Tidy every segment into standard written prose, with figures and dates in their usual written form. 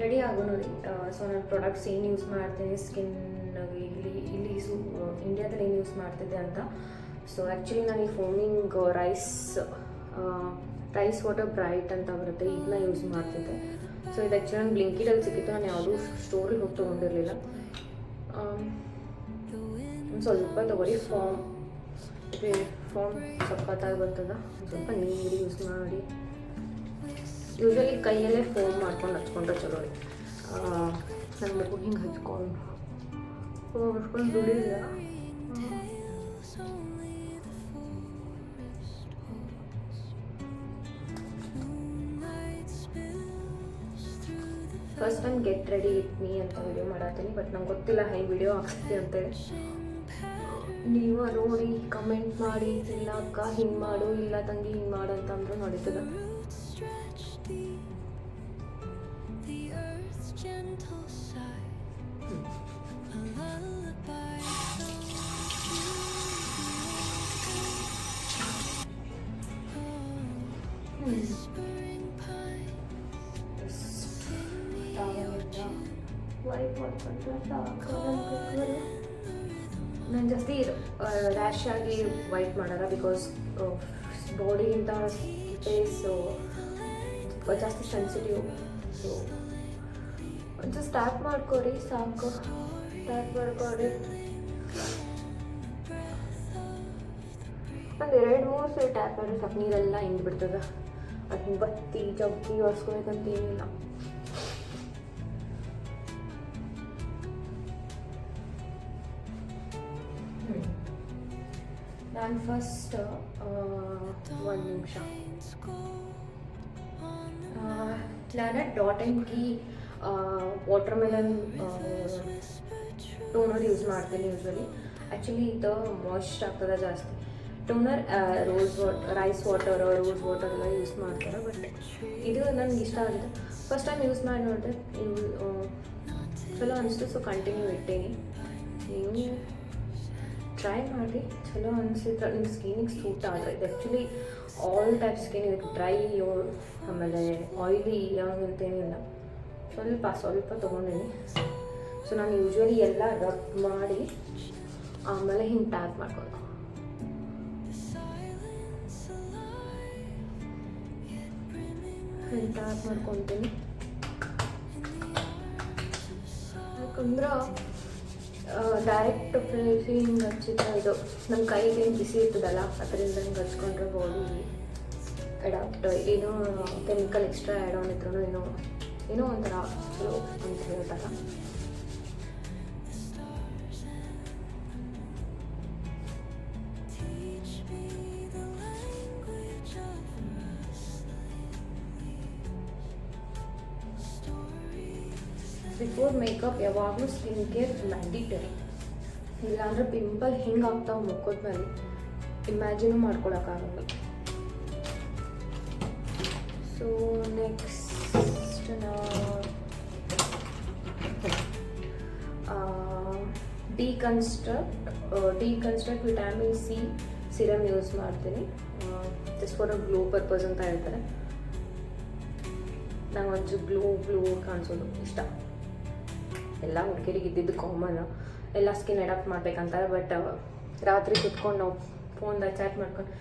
Ready ಆಗೋನು ರೀ. So ನಾನು products ಏನು ಯೂಸ್ ಮಾಡ್ತೀನಿ ಸ್ಕಿನ್ಗೆ ಇಲ್ಲಿ ಇಂಡಿಯಾದಲ್ಲಿ ಏನು ಯೂಸ್ ಮಾಡ್ತಿದ್ದೆ ಅಂತ. ಸೊ ಆ್ಯಕ್ಚುಲಿ ನಾನು ಈ ಫೋಮಿಂಗ್ ರೈಸ್ ವಾಟರ್ ಬ್ರೈಟ್ ಅಂತ ಬರುತ್ತೆ, ಇದನ್ನ ಯೂಸ್ ಮಾಡ್ತಿದ್ದೆ. ಸೊ ಇದು ಆ್ಯಕ್ಚುಲಿ ನಂಗೆ ಬ್ಲಿಂಕಿಟಲ್ಲಿ ಸಿಕ್ಕಿತ್ತು, ನಾನು ಯಾವುದೂ ಸ್ಟೋರಿಗೆ ಹೋಗಿ ತೊಗೊಂಡಿರಲಿಲ್ಲ. ಒಂದು ಸ್ವಲ್ಪ ತೊಗೊಳ್ಳಿ, ಫಾರ್ಮ್ ಸಪ್ಪತ್ತಾಗಿ ಬರ್ತದ. ಸ್ವಲ್ಪ ನೀರು ಯೂಸ್ ಮಾಡಿ, ಯೂಶ್ವಲಿ ಕೈಯಲ್ಲೇ ಫೋಮ್ ಮಾಡ್ಕೊಂಡು ಹಚ್ಕೊಂಡ್ರೆ ಚಲೋ ರೀ. ನನ್ನ ಮಗು ಹಿಂಗೆ ಹಚ್ಕೊಂಡು ದುಡಿಲ್ಲ. First time get ready with me ಅಂತ ವಿಡಿಯೋ ಮಾಡತ್ತೀನಿ, ಬಟ್ ನಂಗೆ ಗೊತ್ತಿಲ್ಲ ಹೆಂಗೆ ವಿಡಿಯೋ ಹಾಕ್ಸ್ತೀನಿ ಅಂತೇಳಿ. ನೀವು ನೋಡಿ ಕಮೆಂಟ್ ಮಾಡಿ, ಇಲ್ಲ ಅಕ್ಕ ಹಿಂಗೆ ಮಾಡು, ಇಲ್ಲ ತಂಗಿ ಹಿಂಗೆ ಮಾಡು ಅಂತಂದ್ರೆ ನಡೀತದ. ನಾನು ಜಾಸ್ತಿ ರ್ಯಾಶ್ ಆಗಿ ವೈಟ್ ಮಾಡಲ್ಲ, ಬಿಕಾಸ್ ಬಾಡಿಗಿಂತ ಫೇಸು ಜಾಸ್ತಿ ಸೆನ್ಸಿಟಿವ್. ಸೊ ಒಂಚೂರು ಸ್ಟಾರ್ಟ್ ಮಾಡ್ಕೊರಿ, ಸಾಕು. ಸ್ಟಾರ್ಟ್ ಮಾಡ್ಕೊರಿ. ಒಂದು 2-3 ಸಲ ಟ್ಯಾಪ್ ಮಾಡಿದ್ರೆ ಸಾಕು, ನೀರೆಲ್ಲ ಹಿಂಗೆ ಬಿಡ್ತದೆ. ಅದು ಹಿಂಗೆ ಬತ್ತಿ ಜಗ್ಗಿ ಒರೆಸ್ಕೋಬೇಕಂತ ಏನಿಲ್ಲ. ನಾನು ಫಸ್ಟ್ 1 ನಿಮಿಷ planet dot and key watermelon toner use ಮಾಡ್ತೀನಿ ಯೂಶ್ವಲಿ. ಆ್ಯಕ್ಚುಲಿ ಇದು ಮಾಯ್ಶ್ಚರ್ ಆಗ್ತದೆ ಜಾಸ್ತಿ. Toner rice water, rose water ಎಲ್ಲ ಯೂಸ್ ಮಾಡ್ತಾರೆ, ಬಟ್ ಇದು ನನಗೆ ಇಷ್ಟ ಆಗಿದೆ. ಫಸ್ಟ್ ಟೈಮ್ ಯೂಸ್ ಮಾಡಿ ನೋಡಿದೆ, ಚಲೋ ಅನಿಸ್ತು. ಸೊ ಕಂಟಿನ್ಯೂ ಇಟ್ಟೀನಿ. ನೀವು ಟ್ರೈ ಮಾಡಿ, ಚಲೋ ಅನಿಸಿದ್ರೆ ನಿಮ್ಮ ಸ್ಕಿನ್ನಿಗೆ ಸೂಟ್ ಆದರೆ. ಇದು ಆ್ಯಕ್ಚುಲಿ ಆಲ್ ಟೈಪ್ ಸ್ಕಿನ್, ಇದಕ್ಕೆ ಡ್ರೈ, ಆಮೇಲೆ ಆಯಿಲಿ ಅಂತೇನಿಲ್ಲ. ಸ್ವಲ್ಪ ತೊಗೊಂಡಿನಿ. ಸೊ ನಾನು ಯೂಶ್ವಲಿ ಎಲ್ಲ ರಬ್ ಮಾಡಿ ಆಮೇಲೆ ಹಿಂಗೆ ಟ್ಯಾಪ್ ಮಾಡ್ಕೊಂಡು ಟ್ಯಾಪ್ ಮಾಡ್ಕೊತೀನಿ. ಯಾಕಂದ್ರೆ ಡೈರೆಕ್ಟ್ ಫೇಸ್ ಹಿಂಗೆ ಹಚ್ಚಿದ್ರೆ ಇದು ನಮ್ಮ ಕೈಗೆ ಬಿಸಿ ಇರ್ತದಲ್ಲ, ಅದರಿಂದ ಹಿಂಗೆ ಹಚ್ಕೊಂಡ್ರೆ ಬಾಡಿ ಅಡಾಪ್ಟ್, ಏನೋ ಕೆಮಿಕಲ್ ಎಕ್ಸ್ಟ್ರಾ ಆ್ಯಡ್ ಆನ್ ಇದ್ರೂ ಏನೋ ಒಂಥರ ಚಲೋ ಅಂತ ಹೇಳ್ತಾರೆ. ಬಿಫೋರ್ ಮೇಕಪ್ ಯಾವಾಗಲೂ ಸ್ಕಿನ್ ಕೇರ್ ಮ್ಯಾಂಡಿಟರಿ. ಇಲ್ಲಾಂದ್ರೆ ಪಿಂಪಲ್ ಹಿಂಗೆ ಆಗ್ತಾವೆ ಮುಖದ ಮೇಲೆ, ಇಮ್ಯಾಜಿನು ಮಾಡ್ಕೊಳಕ್ಕಾಗಲ್ಲ. So next deconstruct vitamin C serum use ಮಾಡ್ತೀನಿ. Just for a glow purpose ಅಂತ ಹೇಳ್ತಾರೆ. ನಂಗೆ ಒಂಚೂರು ಗ್ಲೋ ಕಾಣಿಸೋದು ಇಷ್ಟ. ಎಲ್ಲ ಹುಡುಗಿರಿಗೆ ಇದ್ದಿದ್ದು ಕಾಮನ್, ಎಲ್ಲ ಸ್ಕಿನ್ ಅಡಾಪ್ಟ್ ಮಾಡ್ಬೇಕಂತಾರೆ. ಬಟ್ ರಾತ್ರಿ ಕುತ್ಕೊಂಡು ನಾವು ಫೋನ್ದಾಗ ಚಾಟ್ ಮಾಡ್ಕೊಂಡು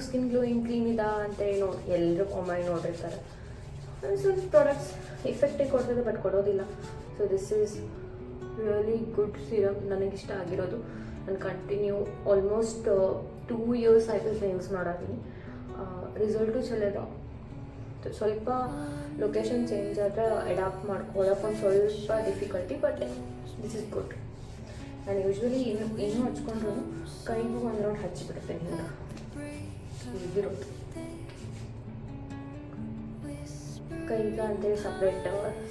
ಸ್ಕಿನ್ ಗ್ಲೋಯಿಂಗ್ ಕ್ರೀಮ್ ಇದಾ ಅಂತೇಳಿ ಎಲ್ಲರೂ ಕಾಮನ್ ನೋಡಿರ್ತಾರೆ. ಸ್ವಲ್ಪ ಪ್ರಾಡಕ್ಟ್ಸ್ ಎಫೆಕ್ಟಿಗೆ ಕೊಡ್ತದೆ, ಬಟ್ ಕೊಡೋದಿಲ್ಲ. So this is really good serum, ನನಗಿಷ್ಟ ಆಗಿರೋದು. ನಾನು ಕಂಟಿನ್ಯೂ ಆಲ್ಮೋಸ್ಟ್ 2 years ಆಯಿತು ಯೂಸ್ ಮಾಡಾತೀನಿ. ರಿಸಲ್ಟು ಚಲೋ ಇದೆ. ಸ್ವಲ್ಪ ಲೊಕೇಶನ್ ಚೇಂಜ್ ಆದರೆ ಅಡಾಪ್ಟ್ ಮಾಡ್ಕೊಳ್ಳೋಕೆ ಒಂದು ಸ್ವಲ್ಪ difficulty, but this is good. ನಾನು ಯೂಶ್ವಲಿ ಏನೂ ಹಚ್ಕೊಂಡ್ರು ಕೈಗೂ ಒಂದು ರೌಂಡ್ ಹಚ್ಚಿಬಿಡ್ತೇನೆ. ಹಿಂಗೆ ಈಗಿರೋದು ಕೈಗೆ ಅಂತೇಳಿ ಸಪ್ರೇಟ್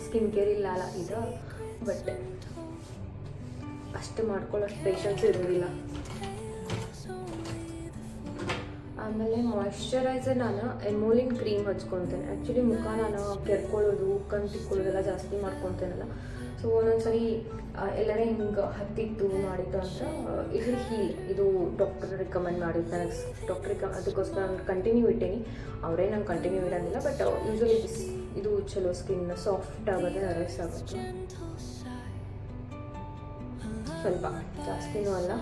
ಸ್ಕಿನ್ ಕೇರ್ ಇಲ್ಲ ಇದು, ಬಟ್ ಅಷ್ಟು ಮಾಡ್ಕೊಳ್ಳೋಷ್ಟು ಪೇಷನ್ಸ್ ಇರೋದಿಲ್ಲ. ಆಮೇಲೆ ಮಾಯ್ಶ್ಚರೈಸರ್ ನಾನು ಎಮೋಲಿನ್ ಕ್ರೀಮ್ ಹಚ್ಕೊತೇನೆ. ಆ್ಯಕ್ಚುಲಿ ಮುಖ ನಾನು ಕೆರ್ಕೊಳ್ಳೋದು, ಕಣ್ಣು ತಿಕ್ಕೊಳ್ಳೋದೆಲ್ಲ ಜಾಸ್ತಿ ಮಾಡ್ಕೊತೇನಲ್ಲ. ಸೊ ಒಂದೊಂದ್ಸರಿ ಎಲ್ಲರೇ ಹಿಂಗೆ ಹತ್ತಿತ್ತು ಮಾಡಿದ್ದು ಅಂತ ಇದು ಡಾಕ್ಟರ್ ರಿಕಮೆಂಡ್ ಮಾಡಿದ್ದು ನನಗೆ. ಅದಕ್ಕೋಸ್ಕರ ನಾನು ಕಂಟಿನ್ಯೂ ಇಟ್ಟೇನಿ. ಅವರೇ ನಂಗೆ ಕಂಟಿನ್ಯೂ ಇರೋಂಗಿಲ್ಲ, ಬಟ್ ಯೂಶ್ವಲಿ ಇದು ಚಲೋ ಸ್ಕಿನ್ ಸಾಫ್ಟ್ ಆಗೋದು, ನರೇಸ್ ಆಗುತ್ತೆ. ಸ್ವಲ್ಪ ಜಾಸ್ತಿನೂ ಅಲ್ಲ.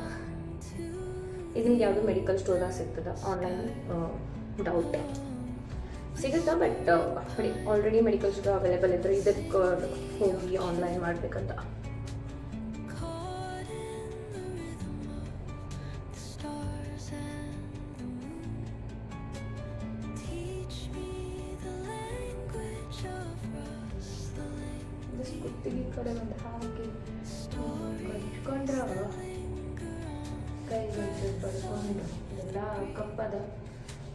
ಇದು ನಿಮ್ಗೆ ಯಾವುದು ಮೆಡಿಕಲ್ ಸ್ಟೋರ್ದಾಗ ಸಿಗ್ತದೆ, ಆನ್ಲೈನ್ ಡೌಟ್ ಸಿಗುತ್ತಾ. But already medical store available ಇದ್ದರೆ ಇದಕ್ಕೆ ಹೋಗಿ ಆನ್ಲೈನ್ ಮಾಡಬೇಕಂತ. ಕುತ್ತಿಗೆ ಕಡೆ ಒಂದು ಹಾಕಿ ಇಟ್ಕೊಂಡ್ರೆ ಕೈ ಬಡ್ಕೊಂಡು ಎಲ್ಲ ಕಪ್ಪದ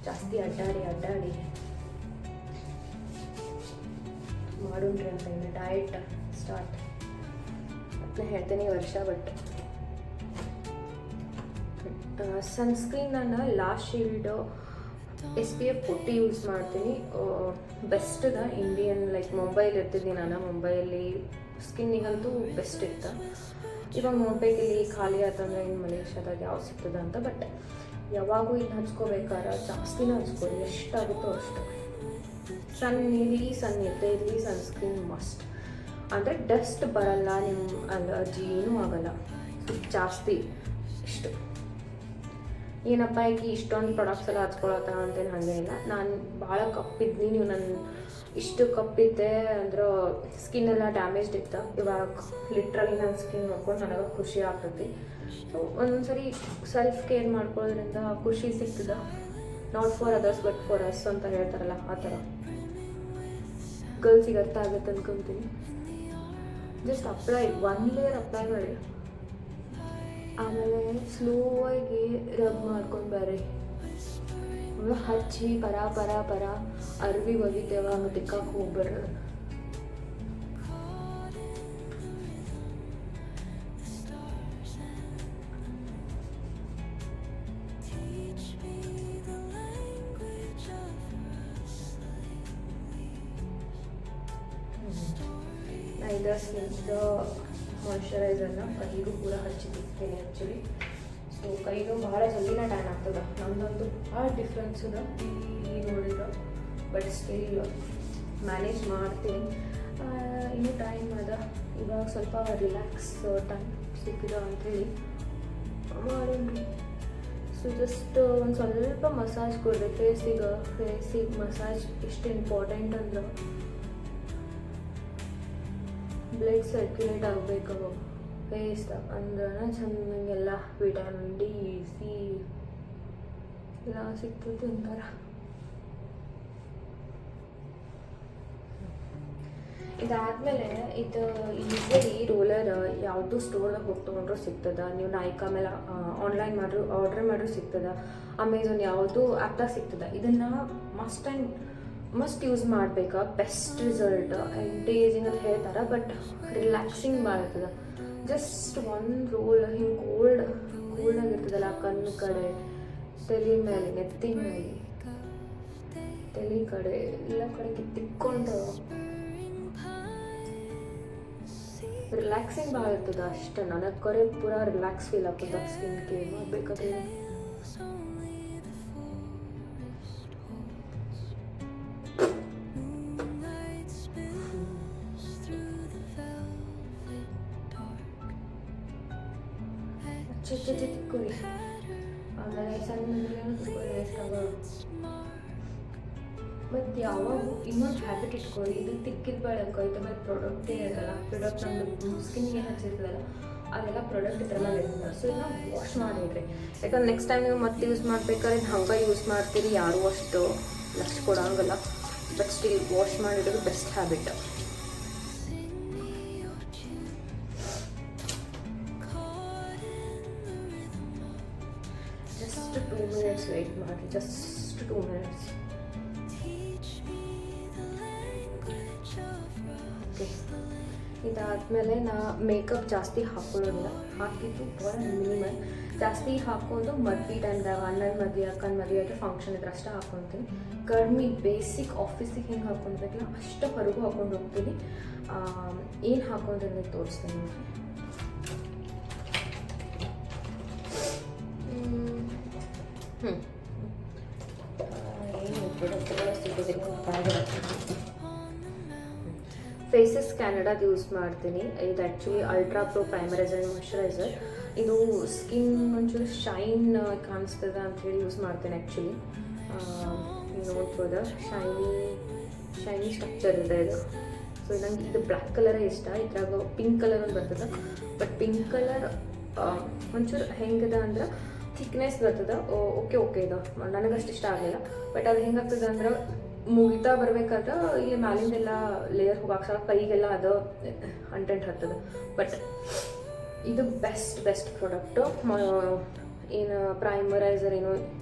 ಜಾಸ್ತಿ ಅಡ್ಡಾಡಿ ಮಾಡೋಣ್ರಿ ಅಂತ ಇನ್ನು ಡಯಟ್ ಸ್ಟಾರ್ಟ್ ಅಂತ ಹೇಳ್ತೀನಿ ಈ ವರ್ಷ. ಬಟ್ ಸನ್ಸ್ಕ್ರೀನ್ ನಾನು ಲಾಸ್ಟ್ ಶೀಲ್ಡು SPF 40 ಯೂಸ್ ಮಾಡ್ತೀನಿ. ಬೆಸ್ಟ್ ಅದ ಇಂಡಿಯನ್, ಲೈಕ್ ಮುಂಬೈಲಿ ಇರ್ತಿದ್ದೀನಿ ನಾನು. ಮುಂಬೈಯಲ್ಲಿ ಸ್ಕಿನ್ನಿಗಂತೂ ಬೆಸ್ಟ್ ಇತ್ತು. ಇವಾಗ ಮುಂಬೈಗೆ ಖಾಲಿ ಆತಂದ್ರೆ ಇನ್ನು ಮಲೇಷ್ಯಾದಾಗ ಯಾವ್ದು ಸಿಗ್ತದೆ ಅಂತ. ಬಟ್ ಯಾವಾಗೂ ಇಲ್ಲಿ ಹಚ್ಕೋಬೇಕಾದ್ರೆ ಜಾಸ್ತಿನೂ ಹಚ್ಕೊಳ್ಳಿ, ಎಷ್ಟಾಗುತ್ತೋ ಅಷ್ಟು. ಸಣ್ಣ ಇರಲಿ ಸನ್ಸ್ಕ್ರೀನ್ ಮಸ್ಟ್. ಅಂದರೆ ಡಸ್ಟ್ ಬರಲ್ಲ, ನಿಮ್ಮ ಅಲರ್ಜಿ ಏನೂ ಆಗಲ್ಲ ಜಾಸ್ತಿ. ಇಷ್ಟು ಏನಪ್ಪ ಈಗ ಇಷ್ಟೊಂದು ಪ್ರಾಡಕ್ಟ್ಸ್ ಎಲ್ಲ ಹಚ್ಕೊಳತ್ತ ಅಂತೇನು ಹಾಗೇನಿಲ್ಲ. ನಾನು ಭಾಳ ಕಪ್ಪಿದ್ನಿ, ನೀವು ನನ್ನ ಇಷ್ಟು ಕಪ್ಪಿದ್ದೆ ಅಂದ್ರೆ ಸ್ಕಿನ್ ಎಲ್ಲ ಡ್ಯಾಮೇಜ್ಡ್ ಇತ್ತು. ಇವಾಗ ಲಿಟ್ರಲಿ ನನ್ನ ಸ್ಕಿನ್ ನೋಡ್ಕೊಂಡು ನನಗೆ ಖುಷಿ ಆಗ್ತೈತಿ. ಸೊ ಒಂದೊಂದು ಸರಿ ಸೆಲ್ಫ್ ಕೇರ್ ಮಾಡ್ಕೊಳ್ಳೋದ್ರಿಂದ ಖುಷಿ ಸಿಗ್ತದೆ. Not for others but for us ಅಂತ ಹೇಳ್ತಾರಲ್ಲ, ಆ ಥರ ಗರ್ಲ್ಸಿಗೆ ಅರ್ಥ ಆಗುತ್ತೆ ಅನ್ಕೊತೀನಿ. ಜಸ್ಟ್ ಅಪ್ಲೈ, 1 ಲೇಯರ್ ಅಪ್ಲೈ ಮಾಡಿ, ಆಮೇಲೆ ಸ್ಲೋ ಆಗಿ ರಬ್ ಮಾಡ್ಕೊಂಡು ಬರ್ರಿ. ಹಚ್ಚಿ ಪರ ಅರ್ವಿ ಒಗಿತೇವ ಹಂಗೆ ತಿಕ್ಕಕ್ಕೆ ಹೋಗ್ಬಾರ್ದು. ಇದು ಸ್ಕಿನ್ದು ಮಾಯ್ಶ್ಚರೈಸರ್ನ ಕೈಗೂ ಕೂಡ ಹಚ್ಚಿಟ್ಟಿರ್ತೇನೆ ಆ್ಯಕ್ಚುಲಿ. ಸೊ ಕೈಗೂ ಭಾಳ ಜಲ್ದಿನ ಟ್ಯಾನ್ ಆಗ್ತದೆ. ನಮ್ಮದೊಂದು ಭಾಳ ಡಿಫ್ರೆನ್ಸ್ ಇದೆ ಈ ನೋಡಿದ್ರೆ. ಬಟ್ ಸ್ಟಿಲ್ ಮ್ಯಾನೇಜ್ ಮಾಡ್ತೀನಿ. ಇನ್ನೂ ಟೈಮ್ ಅದ. ಇವಾಗ ಸ್ವಲ್ಪ ರಿಲ್ಯಾಕ್ಸ್ ಟೈಮ್ ಸಿಕ್ಕಿದ ಅಂಥೇಳಿ ಮಾಡೋಣ್ರಿ. ಸೊ ಜಸ್ಟ್ ಒಂದು ಸ್ವಲ್ಪ ಮಸಾಜ್ ಕೊಡ್ರಿ ಫೇಸಿಗೆ ಮಸಾಜ್ ಎಷ್ಟು ಇಂಪಾರ್ಟೆಂಟ್ ಅಂದ್ರೆ ಬ್ಲಡ್ ಸರ್ಕ್ಯುಲೇಟ್ ಆಗಬೇಕು ಫೇಸ್ದಾಗ. ಅಂದ್ರೆ ಚೆನ್ನಾಗೆಲ್ಲ ವಿಟಮಿನ್ D, C ಎಲ್ಲ ಸಿಗ್ತದೆ ಅಂತಾರೆ. ಇದಾದಮೇಲೆ ಇದು ಯೂಸ್ವಲಿ ರೋಲರ್ ಯಾವುದು ಸ್ಟೋರ್ದಾಗ ಹೋಗಿ ತೊಗೊಂಡ್ರೂ ಸಿಗ್ತದೆ. ನೀವು ನಾಯ್ಕಾ ಮೇಲೆ ಆನ್ಲೈನ್ ಆರ್ಡ್ರ್ ಮಾಡ್ರೂ ಸಿಗ್ತದೆ. ಅಮೆಝಾನ್ ಯಾವುದು ಆ್ಯಪ್ದಾಗ ಸಿಗ್ತದೆ. ಇದನ್ನು ಮಸ್ಟ್ ಯೂಸ್ ಮಾಡ್ಬೇಕು. ಬೆಸ್ಟ್ ರಿಸಲ್ಟ್ ಆ್ಯಂಟಿ ಏಜಿಂಗ್ ಅಂತ ಹೇಳ್ತಾರೆ. ಬಟ್ ರಿಲ್ಯಾಕ್ಸಿಂಗ್ ಭಾಳ ಇರ್ತದೆ. ಜಸ್ಟ್ ಒಂದು ರೋಲ್ ಹಿಂಗೆ ಕೋಲ್ಡಾಗಿರ್ತದಲ್ಲ, ಕಣ್ಣು ಕಡೆ, ತಲೆ ಮೇಲೆ, ನೆತ್ತಿ ಮೇಲೆ, ತಲೆ ಕಡೆ ಎಲ್ಲ ಕಡೆ ತಿಕ್ಕೊಂಡು ರಿಲ್ಯಾಕ್ಸಿಂಗ್ ಭಾಳ ಇರ್ತದೆ ಅಷ್ಟೇ. ನನಗೆ ಕರೆ ಪೂರಾ ರಿಲ್ಯಾಕ್ಸ್ ಫೀಲ್ ಆಗ್ತದೆ ಸ್ಕಿನ್ ಕೇರ್ ಮಾಡಬೇಕಾದ್ರೆ. ತಿಕ್ಕೋರಿ, ಆಮೇಲೆ ಸಣ್ಣ ತಿಕ್ಕೋರಿ ಎಷ್ಟಾಗ. ಮತ್ತು ಯಾವಾಗ ಇನ್ನೊಂದು ಹ್ಯಾಬಿಟ್ ಇಟ್ಕೊಳ್ಳಿ, ಇದು ತಿಕ್ಕಿದ ಬೆಳಕ ಇದ್ಮೇಲೆ ಪ್ರಾಡಕ್ಟೇ ಇರಲ್ಲ. ಪ್ರಾಡಕ್ಟ್ ನಮ್ಮ ಸ್ಕಿನ್ಗೆ ಹಚ್ಚಿರ್ತದಲ್ಲ ಅದೆಲ್ಲ ಪ್ರಾಡಕ್ಟ್ ಇದ್ರಲ್ಲ ಇರ್ತದೆ. ಸೊ ಇದನ್ನ ವಾಶ್ ಮಾಡಿದ್ರಿ. ಯಾಕಂದ್ರೆ ನೆಕ್ಸ್ಟ್ ಟೈಮ್ ನೀವು ಮತ್ತೆ ಯೂಸ್ ಮಾಡ್ಬೇಕಾದ್ರೆ ಹಂಗೆ ಯೂಸ್ ಮಾಡ್ತೀರಿ, ಯಾರೂ ಅಷ್ಟು ಲಕ್ಷ ಕೊಡೋಂಗಲ್ಲ. ಬಟ್ ಸ್ಟಿಲ್ ವಾಶ್ ಮಾಡಿರೋದು best habit. Just 2 minutes wait ಮಾಡಿ, ಜಸ್ಟ್ 2 minutes. ಓಕೆ, ಇದಾದಮೇಲೆ ನಾ ಮೇಕಪ್ ಜಾಸ್ತಿ ಹಾಕೊಳ್ಳೋದಿಲ್ಲ. ಹಾಕಿದ್ದು ಭಾಳ ಮಿನಿಮಲ್. ಜಾಸ್ತಿ ಹಾಕೋದು ಮದುವೆ ಟೈಮ್ದಾಗ, ಅಣ್ಣನ ಮದುವೆ, ಅಕ್ಕನ ಮದುವೆ ಆಯಿತು, ಫಂಕ್ಷನ್ ಇದ್ರೆ ಅಷ್ಟೇ ಹಾಕ್ಕೊತೀನಿ. ಕಡಿಮೆ ಬೇಸಿಕ್ ಆಫೀಸಿಗೆ ಹೆಂಗೆ ಹಾಕ್ಕೊಳ್ಬೇಕಲ್ಲ ಅಷ್ಟು ಹೊರಗೂ ಹಾಕ್ಕೊಂಡು ಹೋಗ್ತೀನಿ. ಏನು ಹಾಕೊಂಡ್ರೆ ತೋರಿಸ್ತೀನಿ ನಿಮಗೆ. ಏನು ಪ್ರಾಡಕ್ಟ್ಗಳು ಸಿಗೋದಕ್ಕೆ ಗೊತ್ತಾಗಿರುತ್ತೆ. ಫೇಸಸ್ ಕ್ಯಾನಡಾದ ಯೂಸ್ ಮಾಡ್ತೀನಿ. ಇದು actually ultra pro primeriser and moisturiser. ಇದು ಸ್ಕಿನ್ ಒಂಚೂರು ಶೈನ್ ಕಾಣಿಸ್ತದೆ ಅಂಥೇಳಿ ಯೂಸ್ ಮಾಡ್ತೇನೆ ಆ್ಯಕ್ಚುಲಿ. ನೋಡ್ಬೋದ ಶೈನಿ ಸ್ಟ್ರಕ್ಚರ್ ಇದೆ ಇದು. ಸೊ ನಂಗೆ ಇದು ಬ್ಲ್ಯಾಕ್ ಕಲರೇ ಇಷ್ಟ. ಇದ್ರಾಗ ಪಿಂಕ್ ಕಲರ್ ಒಂದು ಬರ್ತದೆ, ಬಟ್ ಪಿಂಕ್ ಕಲರ್ ಒಂಚೂರು ಹೆಂಗಿದೆ ಅಂದ್ರೆ ಥಿಕ್ನೆಸ್ ಬರ್ತದೆ. ಓಕೆ ಇದು ನನಗಷ್ಟು ಇಷ್ಟ ಆಗಲಿಲ್ಲ. ಬಟ್ ಅದು ಹೆಂಗಾಗ್ತದೆ ಅಂದ್ರೆ ಮುಗಿತಾ ಬರ್ಬೇಕಾದ್ರೆ ಇಲ್ಲಿ ಮ್ಯಾಲಿಂದೆಲ್ಲ ಲೇಯರ್ ಹೋಗಾಕ ಕೈಗೆಲ್ಲ ಅದು ಅಂಟೆಂಟ್ ಹತ್ತದ. ಬಟ್ ಇದು ಬೆಸ್ಟ್ ಪ್ರಾಡಕ್ಟು. ಏನು ಪ್ರೈಮರೈಸರ್ ಏನೋ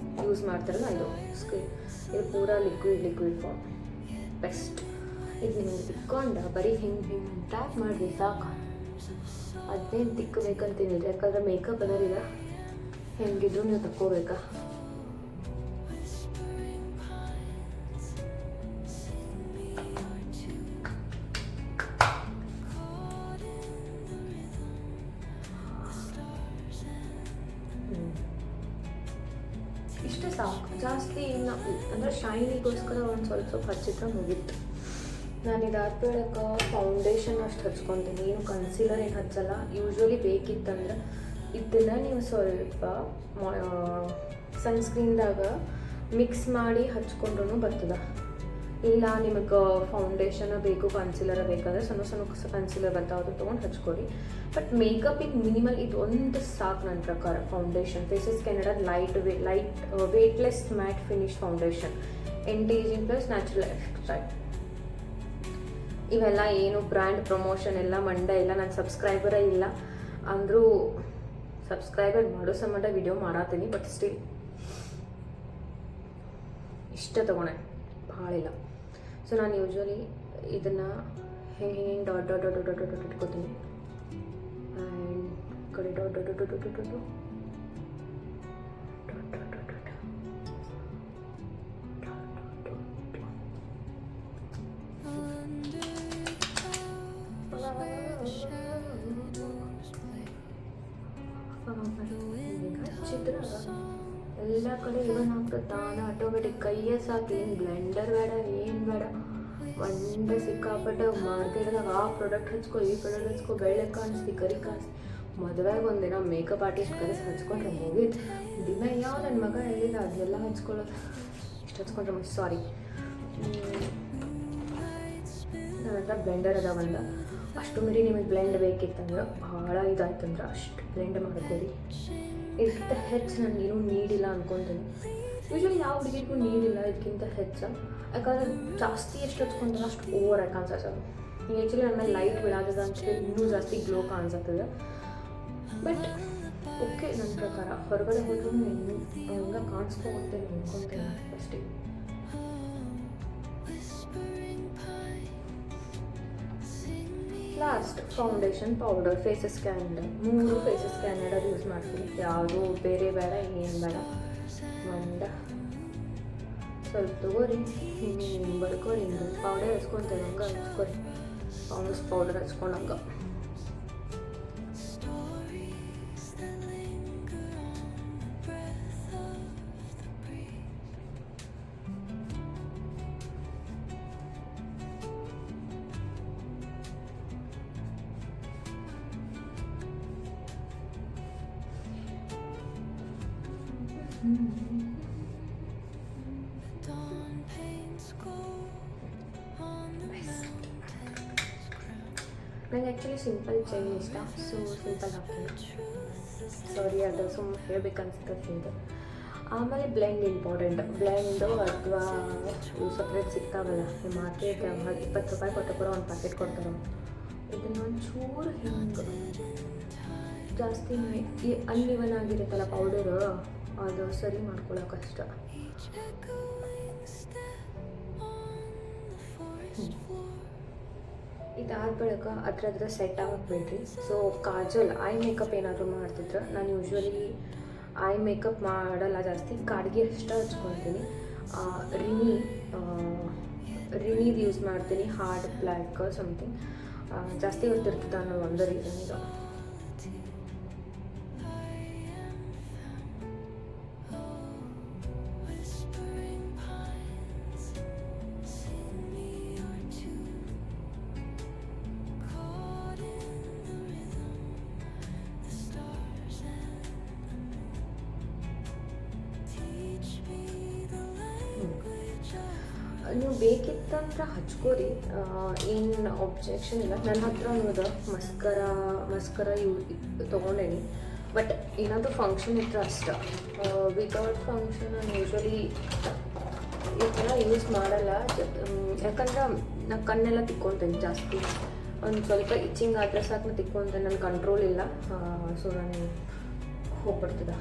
ಯೂಸ್ ಮಾಡ್ತಾರಲ್ಲ ಇದು ಪೂರಾ ಲಿಕ್ವಿಡ್ ಫಾರ್ಮ್ ಬೆಸ್ಟ್. ಇದು ನಿಮಗೆ ತಿಕ್ಕೊಂಡು ಬರೀ ಹಿಂಗೆ ಟ್ಯಾಪ್ ಮಾಡಿದೆ ಸಾಕು. ಅದೇನು ತಿಕ್ಕಬೇಕಂತೇನಿಲ್ಲ, ಯಾಕಂದ್ರೆ ಮೇಕಪ್ ಅದರಿಲ್ಲ, ಹೆಂಗಿದ್ರು ನೀವು ತಕ್ಕೋಬೇಕಾ. ಇಷ್ಟೇ ಸಾಕು, ಜಾಸ್ತಿ ಇನ್ನು ಅಂದರೆ ಶೈನಿಗೋಸ್ಕರ ಒಂದು ಸ್ವಲ್ಪ ಹಚ್ಚಿದ್ರೆ ಮುಗೀತು. ನಾನು ಇದಾದ್ಮೇಲೆ ಫೌಂಡೇಶನ್ ಅಷ್ಟು ಹಚ್ಕೊತೀನಿ, ಏನು ಕನ್ಸೀಲರ್ ಏನು ಹಚ್ಚಲ್ಲ. ಯೂಶ್ವಲಿ ಬೇಕಿತ್ತಂದ್ರೆ ಇದನ್ನು ನೀವು ಸ್ವಲ್ಪ ಸನ್ಸ್ಕ್ರೀನ್ದಾಗ ಮಿಕ್ಸ್ ಮಾಡಿ ಹಚ್ಕೊಂಡ್ರೂ ಬರ್ತದೆ. ಇಲ್ಲ ನಿಮಗೆ ಫೌಂಡೇಶನ್ ಬೇಕು, ಕನ್ಸೀಲರ್ ಬೇಕಾದರೆ ಸಣ್ಣ ಕನ್ಸೀಲರ್ ಬರ್ತಾವೆ, ಅದು ತೊಗೊಂಡು ಹಚ್ಕೊಡಿ. ಬಟ್ ಮೇಕಪಿಗೆ ಮಿನಿಮಲ್ ಇದು ಒಂದು ಸಾಕು ನನ್ನ ಪ್ರಕಾರ. ಫೌಂಡೇಶನ್ ಫೇಸಸ್ ಕೆನಡಾದ light weightless matte finish foundation, anti-ageing plus natural extract. ಇವೆಲ್ಲ ಏನು ಬ್ರ್ಯಾಂಡ್ ಪ್ರಮೋಷನ್ ಎಲ್ಲ ಮಂಡ ಇಲ್ಲ. ನನ್ನ ಸಬ್ಸ್ಕ್ರೈಬರೇ ಇಲ್ಲ ಅಂದರೂ ಸಬ್ಸ್ಕ್ರೈಬರ್ ಮಾಡೋ ಸಂಬಂಧ ವಿಡಿಯೋ ಮಾಡತ್ತೀನಿ. ಬಟ್ ಸ್ಟಿಲ್ ಇಷ್ಟ ತೊಗೊಂಡೆ, ಭಾಳ ಇಲ್ಲ. ಸೊ ನಾನು ಯೂಶ್ವಲಿ ಇದನ್ನು ಹೆಂಗೆ ಡಾಟ್ ಇಟ್ಕೋತೀನಿ. ಆ್ಯಂಡ್ ಕಡೆ ಡಾಟ್ ಹಚ್ಚಿದ್ರೆ ಎಲ್ಲ ಕಡೆ ಇವನ್ ಆಗ್ತದೆ ತಾನೇ ಆಟೋಮೆಟಿಕ್. ಕೈಯೇ ಸಾಕು, ಏನು ಬ್ಲೆಂಡರ್ ಬೇಡ, ಏನು ಬೇಡ. ಒಂದೇ ಸಿಕ್ಕಾಪಟ್ಟೆ ಮಾರ್ಕೆಟ್ದಾಗ ಆ ಪ್ರಾಡಕ್ಟ್ ಹಚ್ಕೊ, ಈ ಪ್ರಾಡಕ್ಟ್ ಹಚ್ಕೊ, ಬೆಳ್ಳೆ ಕಾಣಿಸ್ತಿ, ಕರಿ ಕಾಣಿಸ್ತಿ. ಮದುವೆಗೆ ಒಂದಿನ ಮೇಕಪ್ ಆರ್ಟಿಸ್ಟ್ ಕರೆಸಿ ಹಚ್ಕೊಂಡ್ರೆ ಮುಗೀತು. ದಿನ ಯಾವ ನನ್ನ ಮಗ ಹೇಳಿದ ಅದೆಲ್ಲ ಹಚ್ಕೊಳ್ಳೋದು, ಇಷ್ಟು ಹಚ್ಕೊಂಡ್ರೆ ಸಾರಿ. ನನ್ನ ಹತ್ರ ಬ್ಲೆಂಡರ್ ಅದ ಒಂದು. ಅಷ್ಟು ಮೀರಿ ನಿಮಗೆ ಬ್ಲೆಂಡ್ ಬೇಕಿತ್ತಂದ್ರೆ ಭಾಳ ಇದಾಯ್ತಂದ್ರೆ ಅಷ್ಟು ಬ್ಲೆಂಡ್ ಮಾಡ್ಕೊಳ್ಳಿ. ಇದಕ್ಕಿಂತ ಹೆಚ್ಚು ನನಗೇನು ನೀಡಿಲ್ಲ ಅನ್ಕೊತೀನಿ. ಯೂಶ್ವಲಿ ಯಾವ ಹುಡುಗಿಗೂ ನೀಡಿಲ್ಲ ಇದಕ್ಕಿಂತ ಹೆಚ್ಚು. ಯಾಕಂದ್ರೆ ಜಾಸ್ತಿ ಎಷ್ಟು ಹಚ್ಕೊಂಡ್ರೆ ಅಷ್ಟು ಓವರ್ ಆಗಿ ಕಾಣಿಸ್ತದೆ. ಈಗ ಆ್ಯಕ್ಚುಲಿ ನನ್ನ ಮೇಲೆ ಲೈಟ್ ಬೀಳಾಗದ ಅಂತೇಳಿ ಇನ್ನೂ ಜಾಸ್ತಿ ಗ್ಲೋ ಕಾಣಿಸ್ತದೆ. ಬಟ್ ಓಕೆ, ನನ್ನ ಪ್ರಕಾರ ಹೊರಗಡೆ ಹೋದ್ರೂ ಹಂಗೆ ಕಾಣಿಸ್ಕೊಂತೇನೆ ಅನ್ಕೊತೇನೆ ಅಷ್ಟೇ. Last foundation powder, Faces Canada. 3 Faces ಕ್ಯಾನಡಾದ ಯೂಸ್ ಮಾಡ್ತೀನಿ. ಯಾವುದೂ ಬೇರೆ ಬೇಡ, ಏನು ಬೇಡ. ಮಂಡ ಸ್ವಲ್ಪ ತಗೋರಿ, ಹಿಂಗೆ ಬಡ್ಕೋರಿ, ಹಿಂಗೆ ಪೌಡರ್ ಹಚ್ಕೊತೇನೆ, ಹಂಗೆ ಹಚ್ಕೊರಿ. ಫೌಂಡಸ್ ಪೌಡರ್ ಹಚ್ಕೊಂಡಂಗೆ ನಂಗೆ ಆ್ಯಕ್ಚುಲಿ ಸಿಂಪಲ್ ಚೈನ್ ಇಷ್ಟ, ಸೊ ಸಿಂಪಲ್ ಹಾಕ್ತೀನಿ. ಸಾರಿ, ಅದು ಸುಮ್ಮನೆ ಹೇಳ್ಬೇಕನ್ಸುತ್ತೆ ಸಿಂಪಲ್. ಆಮೇಲೆ ಬ್ಲೆಂಡ್ ಇಂಪಾರ್ಟೆಂಟ್. ಬ್ಲೆಂಡು ಅಥವಾ ಸಪ್ರೇಟ್ ಸಿಗ್ತಾವಲ್ಲ ಮಾರ್ಕೆಟ್, 20 ರೂಪಾಯಿ ಕೊಟ್ಟು ಕೂಡ ಒಂದು ಪ್ಯಾಕೆಟ್ ಕೊಡ್ತಾರೆ. ಇದನ್ನು ಒಂಚೂರು ಹಿಂಗೆ ಜಾಸ್ತಿ ಅನ್ಇವನ್ ಆಗಿರುತ್ತಲ್ಲ ಪೌಡರು, ಅದು ಸರಿ ಮಾಡ್ಕೊಳ್ಳೋ ಕಷ್ಟ. ಇದಾದ ಬಳಿಕ ಅದ್ರ ಸೆಟ್ ಆಗಬೇಡ್ರಿ. ಸೊ ಕಾಜಲ್, ಐ ಮೇಕಪ್ ಏನಾದರೂ ಮಾಡ್ತಿದ್ರೆ, ನಾನು ಯೂಶ್ವಲಿ ಐ ಮೇಕಪ್ ಮಾಡಲ್ಲ ಜಾಸ್ತಿ, ಕಾಡಿಗೆ ಅಷ್ಟೇ ಹಚ್ಕೊತೀನಿ. ರಿನಿದು ಯೂಸ್ ಮಾಡ್ತೀನಿ, ಹಾರ್ಡ್ ಬ್ಲ್ಯಾಕ್ ಸಮಥಿಂಗ್. ಜಾಸ್ತಿ ಹೊತ್ತಿರ್ತದೆ ಅನ್ನೋ ಒಂದು ರೀಸನ್ ಇದು. ನೀವು ಬೇಕಿತ್ತಂದ್ರೆ ಹಚ್ಕೋರಿ, ಏನು ಅಬ್ಜೆಕ್ಷನ್ ಇಲ್ಲ. ನನ್ನ ಹತ್ರ ಅನ್ನೋದು ಮಸ್ಕರ ತೊಗೊಂಡೇನಿ, ಬಟ್ ಏನಾದರೂ ಫಂಕ್ಷನ್ ಇದ್ರೆ ಅಷ್ಟೆ. ವಿತೌಟ್ ಫಂಕ್ಷನ್ ನಾನು ಯೂಶ್ವಲಿ ಈ ಥರ ಯೂಸ್ ಮಾಡಲ್ಲ. ಯಾಕಂದ್ರೆ ನಾನು ಕಣ್ಣೆಲ್ಲ ತಿಕ್ಕೊತೇನೆ ಜಾಸ್ತಿ. ಒಂದು ಸ್ವಲ್ಪ ಇಚ್ಚಿಂಗ್ ಆದರೆ ಸಾಕು ನಾನು ತಿಕ್ಕೊಂತೇನೆ, ನನ್ನ ಕಂಟ್ರೋಲ್ ಇಲ್ಲ. ಸೊ ನಾನು ಹೋಗ್ಬಿಡ್ತದೆ.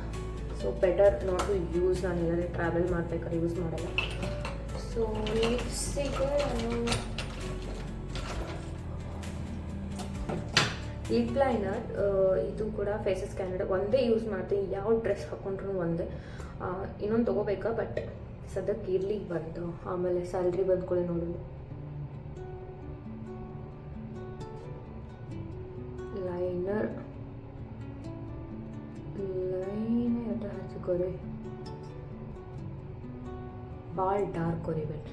So better not to use. ನಾನು ಎಲ್ಲರೂ ಟ್ರಾವೆಲ್ ಮಾಡ್ಬೇಕಾದ್ರೆ ಯೂಸ್ ಮಾಡಲ್ಲ. ಸೊ ಲಿಪ್ಸಿಗೆ ನಾನು ಲಿಪ್ ಲೈನರ್, ಇದು ಕೂಡ ಫೇಸಸ್ ಕ್ಯಾನಡ ಒಂದೇ ಯೂಸ್ ಮಾಡ್ತೀನಿ. ಯಾವ ಡ್ರೆಸ್ ಹಾಕೊಂಡ್ರು ಒಂದೇ. ಇನ್ನೊಂದು ತೊಗೋಬೇಕಾ, ಬಟ್ ಸದ್ಯಕ್ಕೆ ಇರ್ಲಿಕ್ಕೆ ಬಂತು. ಆಮೇಲೆ ಸ್ಯಾಲ್ರಿ ಬಂದ್ಕೊಳ್ಳಿ ನೋಡೋದು. ಲೈನರ್ ಹಚ್ಕೋರಿ, ಭಾಳ ಡಾರ್ಕ್ ಕೊರಿಬೇಡಿ.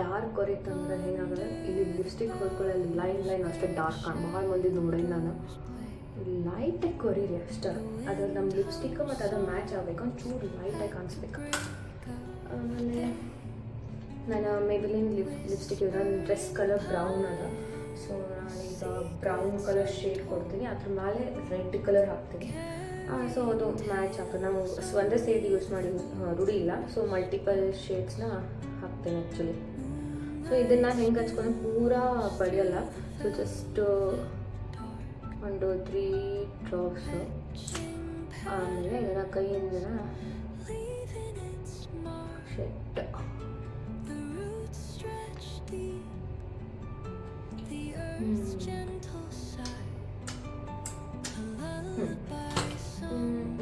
ಡಾರ್ಕ್ ಕೊರಿತಂದ್ರೆ ಏನಾಗುತ್ತೆ, ಇಲ್ಲಿ ಲಿಪ್ಸ್ಟಿಕ್ ಹೊಡ್ಕೊಳ್ಳಿ ಲೈನ್ ಅಷ್ಟೇ ಡಾರ್ಕ್ ಭಾಳ ಮಂದಿ ನೋಡಿ. ನಾನು ಲೈಟಾಗಿ ಕೊರೀರಿ ಅಷ್ಟೇ. ಅದು ನಮ್ಮ ಲಿಪ್ಸ್ಟಿಕ್ ಮತ್ತು ಅದು ಮ್ಯಾಚ್ ಆಗಬೇಕು, ಒಂಚೂರು ಲೈಟಾಗಿ ಕಾಣಿಸ್ಬೇಕು. ಆಮೇಲೆ ನಾನು ಮೇಬಿಲಿನ್ ಲಿಪ್ಸ್ಟಿಕ್ ನನ್ನ ಡ್ರೆಸ್ ಕಲರ್ ಬ್ರೌನ್ ಅದ. ಸೊ ನಾನೀಗ ಬ್ರೌನ್ ಕಲರ್ ಶೇಡ್ ಕೊಡ್ತೀನಿ, ಅದ್ರ ಮೇಲೆ ರೆಡ್ ಕಲರ್ ಹಾಕ್ತೀನಿ. ಸೊ ಅದು ಮ್ಯಾಚ್ ಆಗ್ತದೆ. ನಾವು ಒಂದೇ ಶೇಡ್ ಯೂಸ್ ಮಾಡಿ ರೂಢಿ ಇಲ್ಲ, ಸೊ ಮಲ್ಟಿಪಲ್ ಶೇಡ್ಸ್ನ ಹಾಕ್ತೀನಿ ಆ್ಯಕ್ಚುಲಿ. ಸೊ ಇದನ್ನು ಹೆಂಗೆ ಹಚ್ಕೊಂಡು ಪೂರಾ ಬಡಿಯಲ್ಲ. So just 1 2 3 drops. ಆಮೇಲೆ ಇದರ ಕೈಯಿಂದ ಶೆಟ್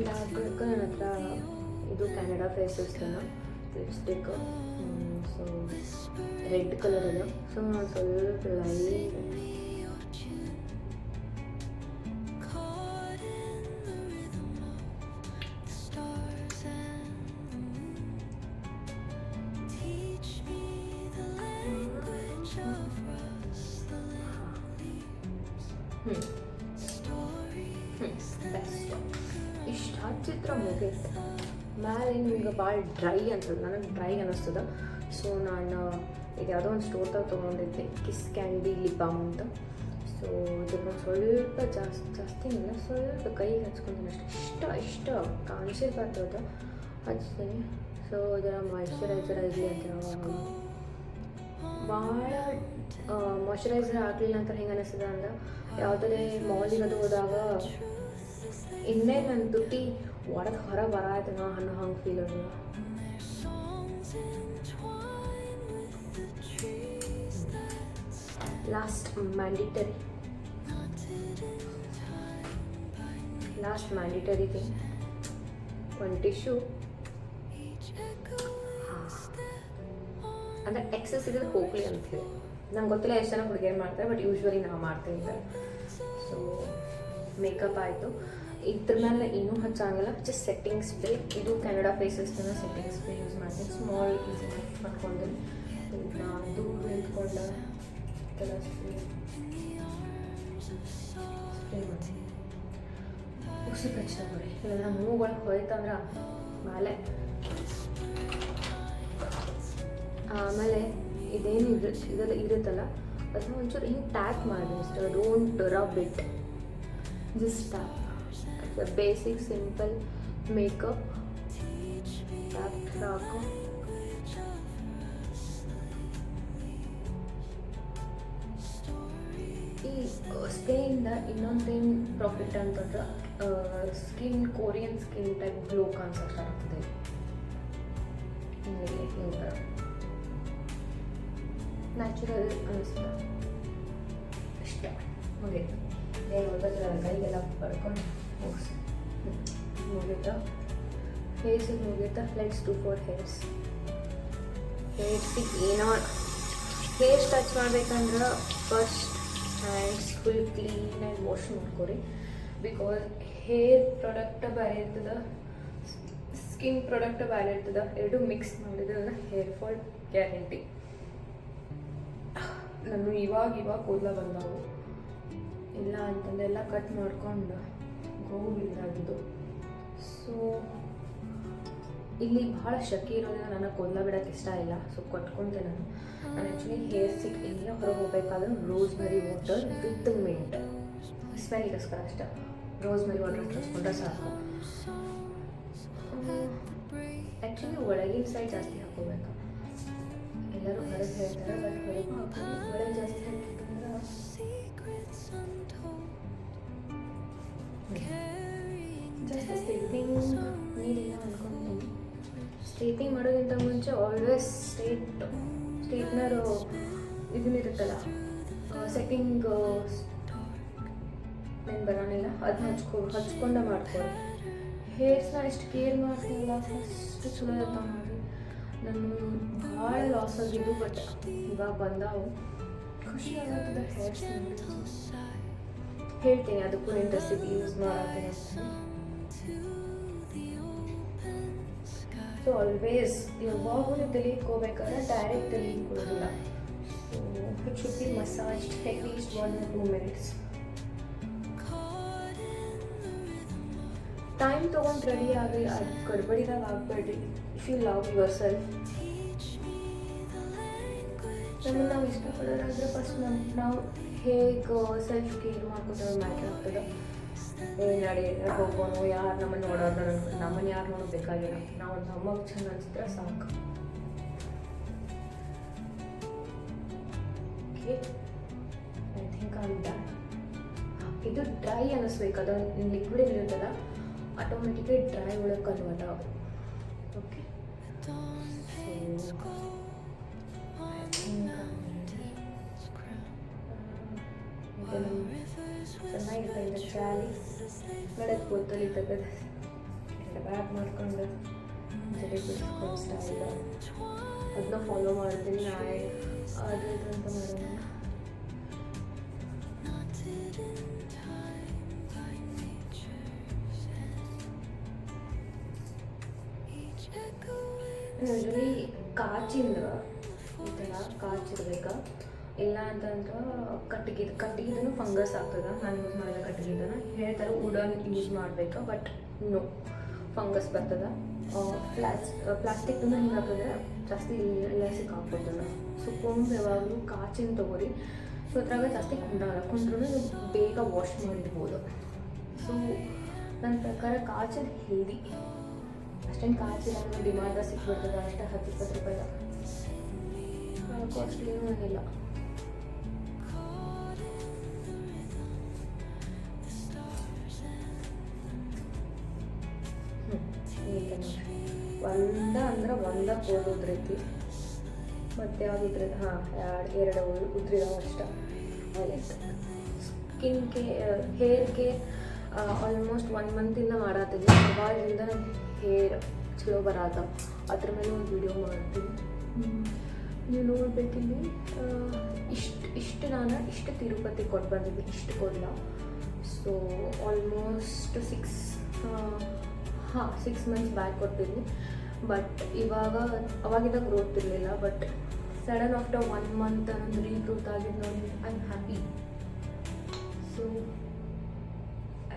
ಇದಾಗಬೇಕು. ನನ್ನ ಹತ್ರ ಇದು ಕ್ಯಾನಡಾ ಫೇಸಸ್ನ ಲಿಪ್ಸ್ಟಿಕ್. ಸೊ ರೆಡ್ ಕಲರ್ ಇದೆ. ಸೊ ನಾನು ಸ್ವಲ್ಪ ಲೈಟ್ ಬೆಸ್ಟ್. ಇಷ್ಟು ಹಚ್ಚಿತ್ರ ಮುಗೀತು. ಮೇಲೆ ನಿಮ್ಗೆ ಭಾಳ ಡ್ರೈ ಅನ್ಸೋದು, ನನಗೆ ಡ್ರೈ ಅನ್ನಿಸ್ತದೆ. ಸೊ ನಾನು ಇದು ಯಾವುದೋ ಒಂದು ಸ್ಟೋರ್ದಾಗ ತೊಗೊಂಡಿದ್ದೆ, ಕಿಸ್ ಕ್ಯಾಂಡಿ ಲಿಪ್ ಬಾಮ್ ಅಂತ. ಸೊ ಇದನ್ನು ಸ್ವಲ್ಪ ಜಾಸ್ತಿ ಇಲ್ಲ, ಸ್ವಲ್ಪ ಕೈಗೆ ಹಚ್ಕೊಂತೀನಿ ಅಷ್ಟೇ. ಇಷ್ಟ ಕಾಣಿಸಿರ್ಬಾರ್ದು ಅದು ಹಚ್ತೀನಿ. ಸೊ ಇದರ ಮಾಯ್ಶ್ಚರೈಸರ್ ಆಗಲಿ ಅಂತ ಭಾಳ ಮಾಯ್ಶ್ಚರೈಸರ್ ಆಗಲಿಲ್ಲ ಅಂತ ಹೆಂಗೆ ಅನ್ನಿಸ್ತದೆ ಅಂದ್ರೆ, ಯಾವುದೇ ಮಾಲಿಗೆ ಅದು ಹೋದಾಗ ಇನ್ನೇ ನನ್ನ ತುಟಿ ಒಡೆದು ಹೊರ ಬರಾಯ್ತು ನಾ ಅನ್ನೋ ಹಂಗೆ ಫೀಲ್ ಅದ. ಲಾಸ್ಟ್ ಮ್ಯಾಂಡಿಟರಿ ಥಿಂಗ್, ಒಂದು ಟಿಶ್ಯೂ. ಅಂದರೆ ಎಕ್ಸಸ್ ಇದ್ರೆ ಹೋಗ್ಲಿ ಅಂತ ಹೇಳಿ. ನಂಗೆ ಗೊತ್ತಿಲ್ಲ ಎಷ್ಟು ಜನ ಹುಡುಗಿಯರು ಮಾಡ್ತಾರೆ, ಬಟ್ ಯೂಶ್ವಲಿ ನಾವು ಮಾಡ್ತೀನಿ. ಸೊ ಮೇಕಪ್ ಆಯಿತು. ಇದ್ರ ಮೇಲೆ ಏನೂ ಹಚ್ಚಂಗಿಲ್ಲ, ಜಸ್ಟ್ ಸೆಟ್ಟಿಂಗ್ ಸ್ಪ್ರೇ. ಇದು ಕೆನಡಾ ಫೇಸಸ್ನ ಸೆಟ್ಟಿಂಗ್ ಸ್ಪ್ರೇ ಯೂಸ್ ಮಾಡ್ತೀನಿ. ಸ್ಮಾಲ್ ಈಸಿ ಮಾಡ್ಕೊಂಡಿನಿ. ಇದನ್ನ ದೂರ ನಿಂತ್ಕೊಂಡು ಕೆಲವು ಸ್ಪ್ರೇ ಮಾಡ್ತೀನಿ. ಉಸಿರು ಕಚ್ಚಿದ ನೋಡಿ, ಇವೆಲ್ಲ ಮೂಗೊಳಗೆ ಹೋಯ್ತಂದ್ರೆ ಮೇಲೆ. ಆಮೇಲೆ ಇದೇನು ಇದೆಲ್ಲ ಇರುತ್ತಲ್ಲ, ಅದನ್ನ ಒಂಚೂರು ಹಿಂಗೆ ಟ್ಯಾಪ್ ಮಾಡಿ ಅಷ್ಟೇ. Don't rub it, just tap. Basic simple makeup. Tap ಸಾಕು. ಈ ಸ್ಪ್ರೇಯಿಂದ ಇನ್ನೊಂದೇನು ಪ್ರಾಫಿಟ್ ಅಂತಂದ್ರೆ, skin Korean skin type glow concept ಆಗ್ತದೆ. ಹಿಂಗೆ ನ್ಯಾಚುರಲ್ ಅನಿಸ್ತಾ ಇಷ್ಟ. ಮುಗೀತು. ಕೈಗೆಲ್ಲ ಪಡ್ಕೊಂಡು ಮುಗೀತಾ. ಫೇಸಿಗೆ ಮುಗೀತಾ. Let's do for hairs. ಹೇರ್ಸಿಗೆ ಏನೋ ಹೇರ್ ಟಚ್ ಮಾಡ್ಬೇಕಂದ್ರೆ ಫಸ್ಟ್ ಹ್ಯಾಂಡ್ಸ್ ಫುಲ್ ಕ್ಲೀನಾಗಿ ವಾಶ್ ಮಾಡ್ಕೊರಿ. ಬಿಕಾಸ್ ಹೇರ್ ಪ್ರಾಡಕ್ಟ್ ಬೇರೆ ಇರ್ತದೆ, ಸ್ಕಿನ್ ಪ್ರಾಡಕ್ಟ್ ಬೇರೆ ಇರ್ತದೆ. ಎರಡು ಮಿಕ್ಸ್ ಮಾಡಿದ್ರೆ ಹೇರ್ ಫಾಲ್ ಗ್ಯಾರಂಟಿ. ನಾನು ಇವಾಗ ಕೂದಲ ಬಂದವು, ಇಲ್ಲ ಅಂತಂದೆಲ್ಲ ಕಟ್ ಮಾಡ್ಕೊಂಡು ಗೋವಿಂದಾಗಿದ್ದು. ಸೊ ಇಲ್ಲಿ ಭಾಳ ಶೆಕೆ ಇರೋದ್ರಿಂದ ನನಗೆ ಕೂದಲ ಬಿಡೋಕ್ಕೆ ಇಷ್ಟ ಇಲ್ಲ, ಸೊ ಕಟ್ಕೊತೆ ನಾನು ಆ್ಯಕ್ಚುಲಿ ಹೇರ್ ಸಿಕ್ ಎಲ್ಲ ಹೊರಗೆ ಹೋಗ್ಬೇಕಾದ್ರೆ ರೋಸ್ಮೆರಿ ವಾಟರ್ ವಿತ್ ಮಿಂಟ್ ಸ್ಮೆಲ್ಗೋಸ್ಕರ ಅಷ್ಟೇ. ರೋಸ್ಮೆರಿ ವಾಟರ್ ಹಚ್ಕೊಂಡ್ರೆ ಸಾಕು. ಆ್ಯಕ್ಚುಲಿ ಒಳಗಿನ ಸೈಡ್ ಜಾಸ್ತಿ ಹಾಕೋಬೇಕು. ಎಲ್ಲರೂ ಹೊರಗೆ ಹೇಳ್ತಾರೆ, ಬಟ್ ಹೊರಗೂ ಹಾಕೋದು ಒಳಗೆ ಜಾಸ್ತಿ ಹಾಕಿದ್ರೆ ಜಾಸ್ತಿ ಸ್ಟ್ರೈಟ್ನಿಂಗ್ ನೀರಿಲ್ಲ ಅಂದ್ಕೊಂತೀನಿ. ಸ್ಟ್ರೈಟ್ನಿಂಗ್ ಮಾಡೋಕ್ಕಿಂತ ಮುಂಚೆ ಆಲ್ವೇಸ್ ಸ್ಟ್ರೈಟ್ನರು ಇದನ್ನಿರುತ್ತಲ್ಲ ಸೆಟ್ಟಿಂಗ್ ಏನು ಬರೋನಿಲ್ಲ, ಅದನ್ನ ಹಚ್ಕೊಂಡ ಮಾಡ್ಕೊಳ್ಳಿ. ಹೇರ್ಸ್ನ ಎಷ್ಟು ಕೇರ್ ಮಾಡ್ತೀನಿಲ್ಲ ಅಷ್ಟು ಚಲೋ ಇರ್ತಾವೆ ನೋಡಿರಿ. ನಾನು ಭಾಳ ಲಾಸ್ ಆಗಿದ್ದು, ಬಟ್ ಇವಾಗ ಬಂದಾವು. ಖುಷಿ ಆಗುತ್ತದೆ ಹೇರ್ಸ್ ಹೇಳ್ತೀನಿ, ಅದಕ್ಕೂ ಏನು ರೆಸಿಪಿ ಯೂಸ್ ಮಾಡತ್ತೀನಿ ಅಂತ. ಸೊ ಆಲ್ವೇಸ್ ಯಾವಾಗೂ ನೀವು ತಲೆ ಇಟ್ಕೋಬೇಕಾದ್ರೆ ಡೈರೆಕ್ಟ್ ತಲೆ ಇಟ್ಕೊಳ್ಳೋದಿಲ್ಲ. So it should be massaged at least 1 or 2 minutes. Time ತೊಗೊಂಡು ರೆಡಿ ಆಗಿ ಅದು ಗಡ್ಬಡಿದಾಗ ಆಗಬೇಡ್ರಿ. If you love yourself, ನಮ್ಮನ್ನು ನಾವು ಇಷ್ಟಪಡೋದಾದರೆ ಫಸ್ಟ್ ನಾವು ಹೇಗೆ ಸೆಲ್ಫ್ ಕೇರ್ ಮಾಡ್ಕೋತಾರೆ ಮ್ಯಾಟ್ರ್ ಆಗ್ತದೆ. ನಡಿ ಹೋಗೋನು, ಯಾರು ನಮ್ಮನ್ನು ನೋಡೋದು, ನಮ್ಮನ್ನು ಯಾರು ನೋಡೋದು ಬೇಕಾಗಿಲ್ಲ. ನಾವು ನಮಗೆ ಚೆಂದ ಅನಿಸಿದ್ರೆ ಸಾಕು. Okay, I think I am done. ಇದು ಡ್ರೈ ಅನ್ನಿಸ್ಬೇಕು, ಅದು ಲಿಕ್ವಿಡ್ ಇರುತ್ತಲ್ಲ ಆಟೋಮೆಟಿಕ್ಲಿ ಡ್ರೈ ಒಳಗೆ ಕನ್ವರ್ಟ್ ಆಗುತ್ತೆ. ಓಕೆ, ಚೆನ್ನಾಗಿರ್ತದೆ ಚಾಲಿ ನಡೆದು ಕೂತಲ್ಲಿ ತೆಗೆದು ಬ್ಯಾಗ್ ಮಾಡ್ಕೊಂಡು ಜಡೆ ಬಿಡಿಸ್ಕೊಂಡು ಸ್ಟೈಲ್ ಅದನ್ನ ಫಾಲೋ ಮಾಡ್ತೀನಿ. ನಾಳೆ ಅದು ಇದು ಅಂತ ಮಾಡೋಣ. ಯೂಶ್ವಲಿ ಕಾಚಿಂದ ಈ ಥರ ಕಾಚಿರ್ಬೇಕು. ಇಲ್ಲ ಅಂತಂದ್ರೆ ಕಟ್ಟಿಗೆದೂ ಫಂಗಸ್ ಆಗ್ತದೆ. ನಾನು ಯೂಸ್ ಮಾಡಿದ ಕಟ್ಟಿಗೆದನ್ನು ಹೇಳ್ತಾರೆ ವುಡನ್ ಯೂಸ್ ಮಾಡಬೇಕು, ಬಟ್ ನೋ, ಫಂಗಸ್ ಬರ್ತದೆ. ಪ್ಲಾಸ್ಟಿಕ್ದು ಹಿಂಗೆ ಹಾಕಿದ್ರೆ ಜಾಸ್ತಿ ಎಲ್ಲ ಸಿಕ್ಕಾಗ್ತದೆ. ಸೊ ಕೊಂಬು ಯಾವಾಗಲೂ ಕಾಚಿನ ತೊಗೊರಿ. ಸೊ ಅದ್ರಾಗ ಜಾಸ್ತಿ ಕುಂಡ್ರೂ ಬೇಗ ವಾಶ್ ಮಾಡಿರ್ಬೋದು. ಸೊ ನನ್ನ ಪ್ರಕಾರ ಕಾಚಿನ ಹೆಲ್ದಿ. ಅಷ್ಟೇನು ಕಾಚಿಲ್ಲ, ಡಿಮಾಂಡ ಸಿಕ್ಬಿಡ್ತದೆ ಅಷ್ಟೇ 10-20 ರೂಪಾಯಿ. ಕಾಸ್ಟ್ಲಿನೂ ಏನಿಲ್ಲ. ಒಂದ ಕೋದು ರೀತಿ ಮತ್ತು ಯಾವ್ದು ಉದ್ರಿದ ಎರಡು ಉದ್ರಿದಾವ ಅಷ್ಟೆ. Skin hair care almost 1 ಮಂತಿಂದ ಮಾಡತ್ತೀನಿ. ಅವಾಗಿಂದ ನನ್ನ ಹೇರ್ ಚಲೋ ಬರತ್ತ. ಅದ್ರ ಮೇಲೆ ಒಂದು ವಿಡಿಯೋ ಮಾಡ್ತೀನಿ, ನೀವು ನೋಡಬೇಕಿಲ್ಲಿ. ಇಷ್ಟು ತಿರುಪತಿ ಕೊಟ್ಟು ಬಂದಿದ್ದೆ, ಇಷ್ಟು ಕೊಡಲ್ಲ. ಸೊ ಆಲ್ಮೋಸ್ಟ್ 6 ಮಂತ್ಸ್ ಬ್ಯಾಕ್ ಕೊಟ್ಟಿದ್ವಿ. ಬಟ್ ಅವಾಗಿದ್ದ ಗ್ರೋತ್ ಇರಲಿಲ್ಲ. ಬಟ್ ಸಡನ್ ಆಫ್ಟರ್ 1 ಮಂತ್ ಅನ್ನೊಂದು ರೀಗ್ರೋತ್ ಆಗಿದ್ದು ನೋಡಿ, I am happy. So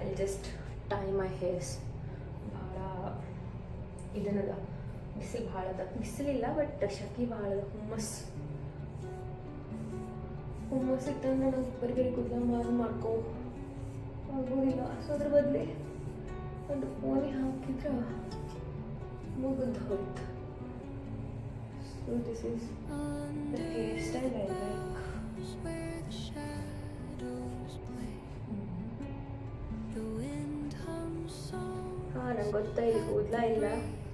I just tie my hairs. ಭಾಳ ಇದನ್ನದ ಬಿಸಿಲು ಭಾಳ ಅದ, ಬಿಸಿಲಿಲ್ಲ ಬಟ್ ಶೆಕೆ ಭಾಳ ಅದ. ಹುಮ್ಮಸ್ ಇತ್ತಂದ್ರೆ ನಾವು ಬರಿ ಕೂದಲು ಮಾಡ್ಕೋ ಆಗೋದಿಲ್ಲ. ಸೊ ಅದ್ರ ಬದಲೇ ಒಂದು ಫೋನಿಗೆ ಹಾಕಿದ್ರೆ ಮುಗಿದು ಹೋಯ್ತು. So this is the hair style I like. ನಂಗೆ ಗೊತ್ತಾ ಇಲ್ಲಿ ಕೂದಲ ಇಲ್ಲ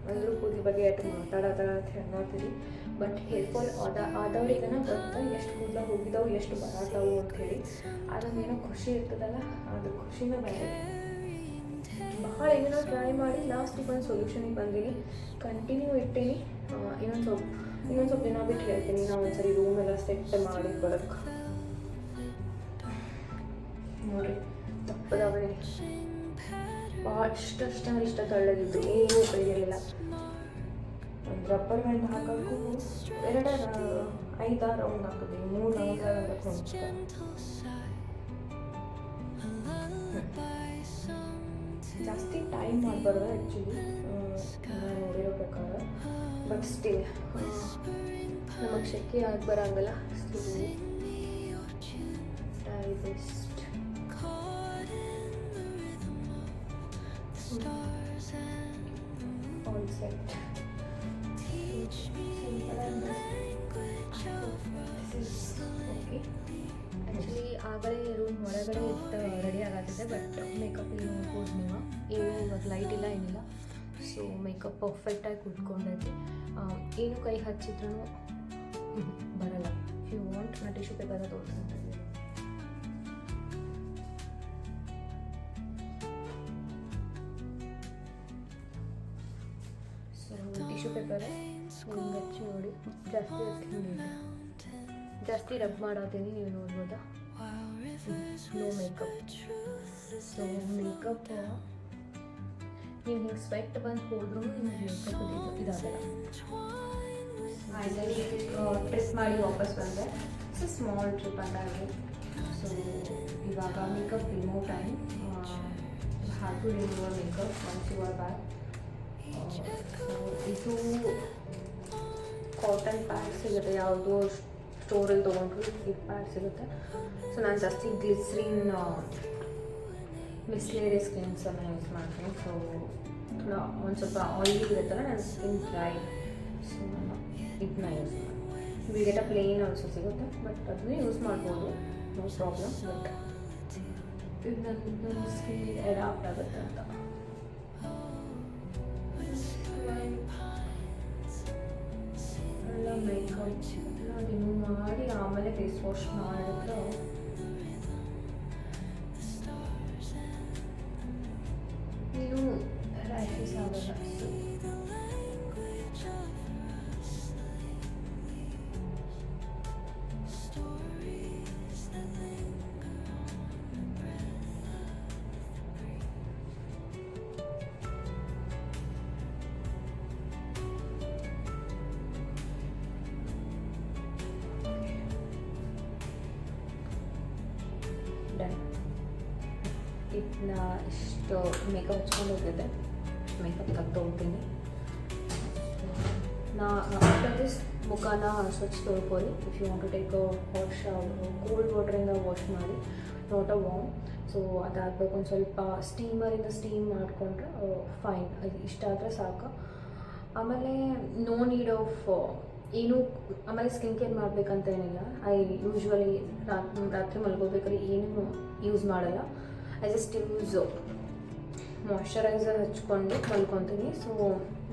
ಅಂದರೂ ಕೂದಲ ಬಗ್ಗೆ ಎಷ್ಟು ಮಾತಾಡೋದ ಅಂತ ಹೇಳ್ತೀವಿ. ಬಟ್ ಹೇರ್ ಫಾಲ್ ಆದವ್ರಿಗನ ಗೊತ್ತಾ ಎಷ್ಟು ಕೂದಲ ಹೋಗಿದಾವು, ಎಷ್ಟು ಬರಾತಾವು ಅಂಥೇಳಿ. ಅದೊಂದೇನೋ ಖುಷಿ ಇರ್ತದಲ್ಲ, ಅದು ಖುಷಿನ ಬೇರೆ. ಭಾಳ ಏನೋ ಟ್ರೈ ಮಾಡಿ ಲಾಸ್ಟಿಗೆ ಒಂದು ಸೊಲ್ಯೂಷನಿಗೆ ಬಂದೀನಿ. ಕಂಟಿನ್ಯೂ ಇಟ್ಟೀನಿ. ಇನ್ನೊಂದು ಸ್ವಲ್ಪ ದಿನ ಬಿಟ್ಟು ಹೇಳ್ತೀನಿ. ನಾವು ಒಂದ್ಸರಿ ರೂಮೆಲ್ಲ ಸೆಟ್ ಮಾಡಿ ಬರೋಕ್ಕೆ. ನೋಡಿರಿ ತಪ್ಪದವೇ ಭಾಳ ಇಷ್ಟ ತಳ್ಳಗಿದ್ದು ಏನೂ ಉಪಯೋಗಿರಲಿಲ್ಲ. ಒಂದು ರಬ್ಬರ್ ಬ್ಯಾಂಡ್ ಹಾಕೋಕ್ಕೂ 5-6 ರೌಂಡ್ ಹಾಕಿದ್ವಿ, 3 ರೌಂಡ್ ಹಾಕಕ್ಕೆ ಜಾಸ್ತಿ ಟೈಮ್ ಮಾಡಬಾರ್ದು ಆ್ಯಕ್ಚುಲಿ ನಾನು ನೋಡಿರೋ ಪ್ರಕಾರ, ಬಟ್ ಸ್ಟಿಲ್ ನಮಗೆ ಶೆಕೆ ಆಗಿ ಬರೋಂಗಲ್ಲ. So try best. All set. Okay, actually ಆಗಲೇ ರೂಮ್ ಹೊರಗಡೆ ರೆಡಿ ಆಗತ್ತಿದೆ, ಬಟ್ ಮೇಕಪ್ ಇಲ್ಲಿ ನೋಡ್ಬೋದು ನೀವು, ಏನು ಇವಾಗ ಲೈಟ್ ಇಲ್ಲ ಏನಿಲ್ಲ. ಸೊ ಮೇಕಪ್ ಪರ್ಫೆಕ್ಟಾಗಿ ಕೂತ್ಕೊಂಡೈತಿ. ಏನು ಕೈ ಹಚ್ಚಿದ್ರೂ ಬರಲ್ಲ. ಇಫ್ ಯು ವಾಂಟ್ ನಾ ಟಿಶ್ಯೂ ಪೇಪರ್ ತೋರಿಸ್ತಾ ಇದ್ದೀನಿ. ಸೊ ಟಿಶ್ಯೂ ಪೇಪರ್ ಹಿಂಗೆ ಹಚ್ಚಿ ನೋಡಿ, ಜಾಸ್ತಿ ಹಿಂಗೆ ಜಾಸ್ತಿ ರಬ್ ಮಾಡೋತೀನಿ, ನೀವು ನೋಡ್ಬೋದಾ. No makeup. ಸೊ ಮೇಕಪ್ ನೀವು ಹಿಂಗೆ ಸ್ವೆಟ್ ಬಂದು ಹೋದ್ರೂ ನಿಮಗೆ ಮೇಕಪ್ ಇದಾಗಲ್ಲ. ಫೈನಲಿ ಟ್ರಿಪ್ ಮಾಡಿ ವಾಪಸ್ ಬಂದೆ. ಇಟ್ಸ್ ಅ ಸ್ಮಾಲ್ ಟ್ರಿಪ್ ಅಂದಾಗೆ. ಸೊ ಇವಾಗ makeup remove time. Have to remove makeup once you are back. ಇದು ಕಾಟನ್ ಪ್ಯಾಡ್ ಸಿಗುತ್ತೆ, ಯಾವುದೋ ಸ್ಟೋರಲ್ಲಿ ತೊಗೊಂಡ್ರು ಈ ಪ್ಯಾಡ್ ಸಿಗುತ್ತೆ. ಸೊ ನಾನು ಜಾಸ್ತಿ ಗ್ಲಿಸ್ರಿನ್ ಮಿಸ್ಲೇರಿ ಸ್ಕಿನ್ಸನ್ನು ಯೂಸ್ ಮಾಡ್ತೀನಿ. ಸೊ ಒಂದು ಸ್ವಲ್ಪ ಆಯಿಲಿ ಇರುತ್ತಲ್ಲ ನನ್ನ ಸ್ಕಿನ್ ಡ್ರೈ, ಸೊ ನಾನು ಇದನ್ನ ಯೂಸ್ ಮಾಡ್ತೀನಿ. ವಿಗೆಟ ಪ್ಲೇನ್ ಆಲ್ಸೋ ಸಿಗುತ್ತೆ, ಬಟ್ ಅದನ್ನೇ ಯೂಸ್ ಮಾಡ್ಬೋದು, ನೋ ಪ್ರಾಬ್ಲಮ್. ಬಟ್ ಇದು ನನ್ನ ಸ್ಕಿನ್ಗೆ ಅಡಾಪ್ಟ್ ಆಗುತ್ತೆ ಅಂತ. ಎಲ್ಲ ಮೇಕಪ್ ರಿಮೂವ್ ಮಾಡಿ ಆಮೇಲೆ ಫೇಸ್ ವಾಶ್ ಮಾಡಿದ್ರೆ ನೀನು ರ್ಯಾಷಸ್ ಆಗಲ್ಲ. ಇದನ್ನ ಇಷ್ಟು ಮೇಕಪ್ ಹಚ್ಕೊಂಡು ಹೋಗಿದ್ದೆ, ಮೇಕಪ್ ತೆಗ್ದು ನಾ ಆಫ್ಟರ್ ದಿಸ್ ಮುಖನ ಸ್ವಚ್ಛ ತೊಳ್ಕೊಳ್ಳಿ. If you want to take hot shower, cold ವಾಟ್ರಿಂದ ವಾಶ್ ಮಾಡಿ, ನಾಟ್ ಅ ವಾರ್ಮ್. ಸೊ ಅದಾಗಬೇಕು. ಒಂದು ಸ್ವಲ್ಪ ಸ್ಟೀಮರಿಂದ ಸ್ಟೀಮ್ ಮಾಡಿಕೊಂಡ್ರೆ ಫೈನ್, ಅದು ಇಷ್ಟ ಆದರೆ ಸಾಕು. ಆಮೇಲೆ ನೋ ನೀಡ್ ಆಫ್ ಏನು, ಆಮೇಲೆ ಸ್ಕಿನ್ ಕೇರ್ ಮಾಡಬೇಕಂತ ಏನಿಲ್ಲ. ಐ ಯೂಶ್ವಲಿ ರಾತ್ರಿ ಮಲ್ಕೋಬೇಕಾದ್ರೆ ಏನು ಯೂಸ್ ಮಾಡಲ್ಲ. ಐ ಜಸ್ಟ್ ಯೂಸ್ ಮಾಯ್ಶ್ಚರೈಸರ್ ಹಚ್ಕೊಂಡು ಮಲ್ಕೊತೀನಿ. ಸೊ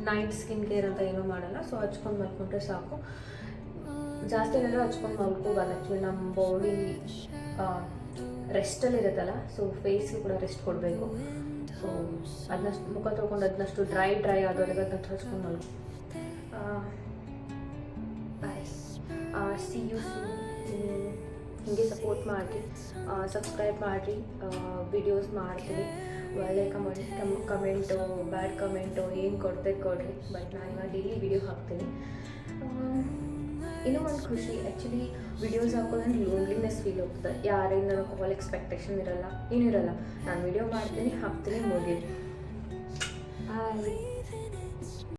ನೈಟ್ ಸ್ಕಿನ್ ಕೇರ್ ಅಂತ ಏನೂ ಮಾಡಲ್ಲ. ಸೊ ಹಚ್ಕೊಂಡು ಮಲ್ಕೊಂಡ್ರೆ ಸಾಕು. ಜಾಸ್ತಿ ಏನಾದರೂ ಹಚ್ಕೊಂಡು ಮಲ್ಕೋಬಾರ್ದು. ಆ್ಯಕ್ಚುಲಿ ನಮ್ಮ ಬಾಡಿ ರೆಸ್ಟಲ್ಲಿ ಇರುತ್ತಲ್ಲ, ಸೊ ಫೇಸ್ಗೆ ಕೂಡ ರೆಸ್ಟ್ ಕೊಡಬೇಕು. ಸೊ ಅದನ್ನಷ್ಟು ಮುಖ ತೊಳ್ಕೊಂಡು ಅದನ್ನಷ್ಟು ಡ್ರೈ ಆಗೋರಿಗೆ ಅದನ್ನ ಹಚ್ಕೊಂಡು ಮಲ್ಕೊ. ಬಾಯ್, ಸಿ ಯು ಸೂನ್. ಹೀಗೆ ಸಪೋರ್ಟ್ ಮಾಡಿರಿ, ಸಬ್ಸ್ಕ್ರೈಬ್ ಮಾಡಿರಿ, ವಿಡಿಯೋಸ್ ಮಾಡ್ತೀವಿ. ಒಳ್ಳೆ ಕಮೆಂಟು ಬ್ಯಾಡ್ ಕಮೆಂಟು ಏನು ಕೊಡ್ರಿ. ಬಟ್ ನಾನು ಇವಾಗ ಡೈಲಿ ವಿಡಿಯೋ ಹಾಕ್ತೀನಿ. ಇನ್ನೂ ಒಂದು ಖುಷಿ, ಆ್ಯಕ್ಚುಲಿ ವಿಡಿಯೋಸ್ ಹಾಕೋದಂದ್ರೆ ಲೋನ್ಲಿನೆಸ್ ಫೀಲ್ ಹೋಗ್ತದೆ. ಯಾರಿಂದ ಕಾಲ್ ಎಕ್ಸ್ಪೆಕ್ಟೇಷನ್ ಇರಲ್ಲ, ಏನಿರಲ್ಲ. ನಾನು ವಿಡಿಯೋ ಮಾಡ್ತೀನಿ, ಹಾಕ್ತೀನಿ, ಮುಗೀತು. ಬಾಯ್.